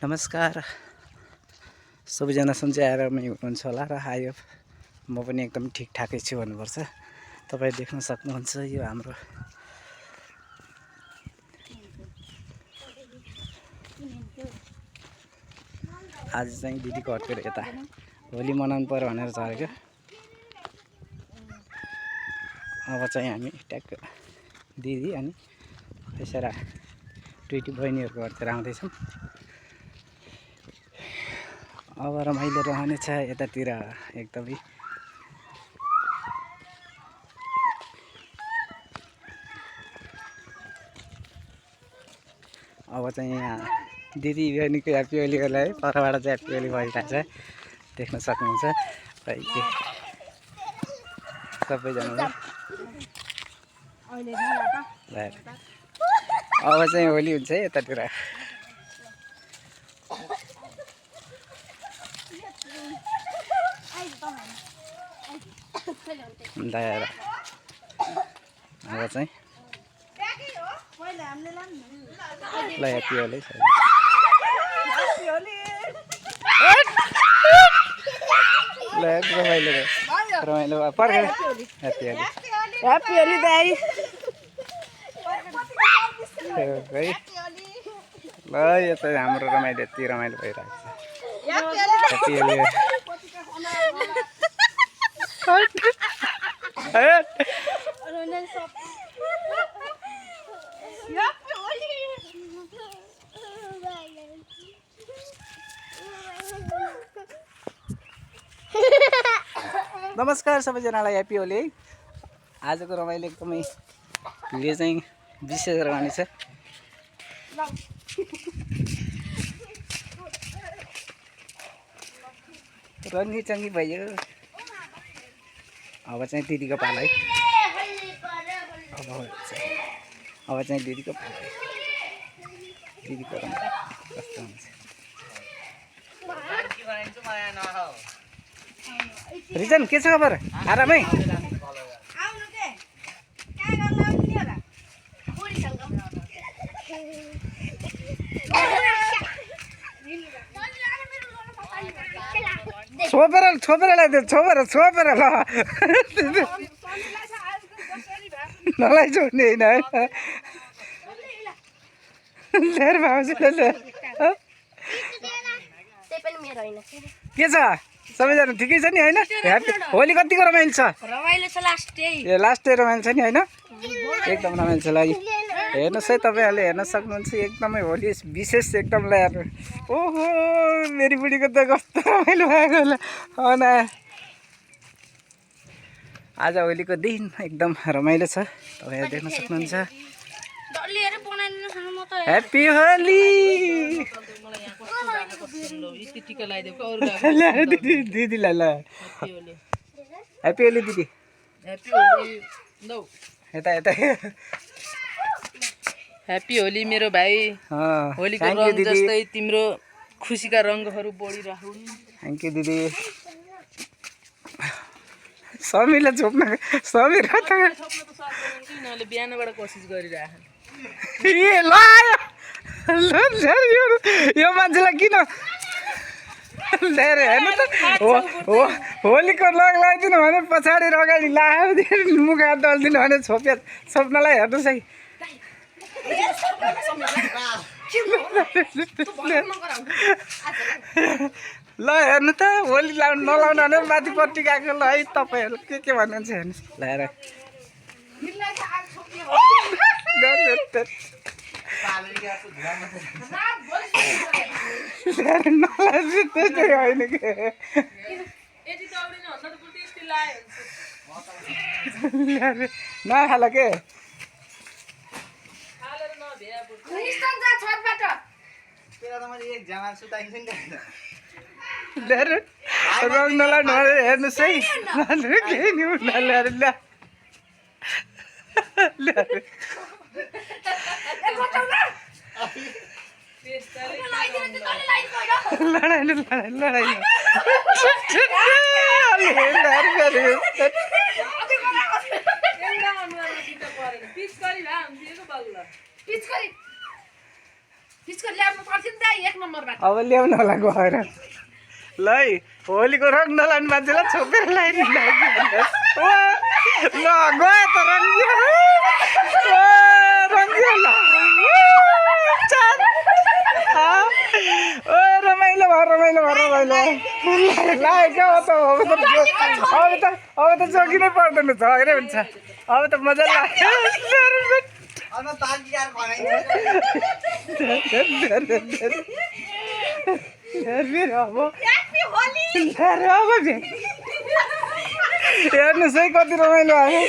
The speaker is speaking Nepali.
नमस्कार सबैजना सन्चै आरामै हुनुहुन्छ होला र आयो म पनि एकदम ठिकठाकै छु भन्नुपर्छ। तपाईँ देख्न सक्नुहुन्छ यो हाम्रो आज चाहिँ दिदीको हटकेर यता होली मनाउनु पर्यो भनेर झरेको। अब चाहिँ हामी ट्याक्क दिदी अनि त्यसरा ट्विटी बहिनीहरूको घरतिर आउँदैछौँ। अब रमाइलो रहनेछ यतातिर एकदमै। अब चाहिँ यहाँ दिदी बहिनीको ह्याप्पी होलीको लागि परबाट चाहिँ ह्याप्पी होली भइरहेको छ, देख्न सक्नुहुन्छ। सबैजना अब चाहिँ होली हुन्छ है यतातिर। दायाँ अब चाहिँ ल ह्याप्पी होली रमाइलो रमाइलो पर्ख ह्याप्पी होली ह्याप्पी होली दाइ ल यो चाहिँ हाम्रो रमाइलो यति रमाइलो भइरहेको छ। ह्याप्पी होली नमस्कार सबैजनालाई ह्याप्पी होली। आजको रमाइलो एकदमै भिडियो चाहिँ विशेष रहने छ। रङ्गी चङ्गी भयो। अब चाहिँ दिदीको पाला है। अब चाहिँ दिदीको पाला है। दिदीको रमाइलो कस्तो हुन्छ। रिजन के छ खबर? आरामै? छोपेर ल्याइदियो छोपेर ल नलाइछोड्ने होइन लिएर भाउजू के छ सबैजना ठिकै छ नि होइन? होली कतिको रमाइलो छ? ए लास्ट डे रमाइलो छ नि होइन? एकदम रमाइलो छ। लागि हेर्नुहोस् है तपाईँहरूले हेर्न सक्नुहुन्छ एकदमै होली विशेष एकदम ल्याएर। ओहो मेरी बुढीको त कस्तो रमाइलो भएको होला। न आज होलीको दिन एकदम रमाइलो छ, तपाईँहरू देख्न सक्नुहुन्छ। ह्याप्पी होली दिदीलाई ल ह्याप्पी होली दिदी यता यता ह्याप्पी होली मेरो भाइ। होलीको रङ जस्तै तिम्रो खुसीका रङहरू बढिरहन्। थ्याङ्क यू दिदी। समीलाई छोप्न समीर यिनीहरूले बिहानबाट कोसिस गरिरहेको यो मान्छेलाई किन ल्याएर हेर्नु त होलीको रङ लगाइदिनु भने पछाडि र अगाडि लगाइदिनु मुख हात दलिदिनु भने छोप्नलाई हेर्नुहोस् है। ल हेर्नु त होली नलाउनु भने माथिपट्टि गएको ल है। तपाईँहरू के भन्नुहुन्छ हेर्नुहोस् ल्याएर त्यस्तै होइन के नखाला के रङ नलाउनु हेर्नुहोस् है। केही नि ल्याएर लडाइ अब ल्याउनु होला गएर ल है होलीको रङ नलाउने मान्छेलाई छोपेर लगाइदिनु ल गयो त रमाइलो भयो रमाइलो लाग्यो क्या अब त जोगिनै पर्दैन झगडै हुन्छ अब त मजा लाग्यो हेर्नुहोस् है कति रमाइलो आयो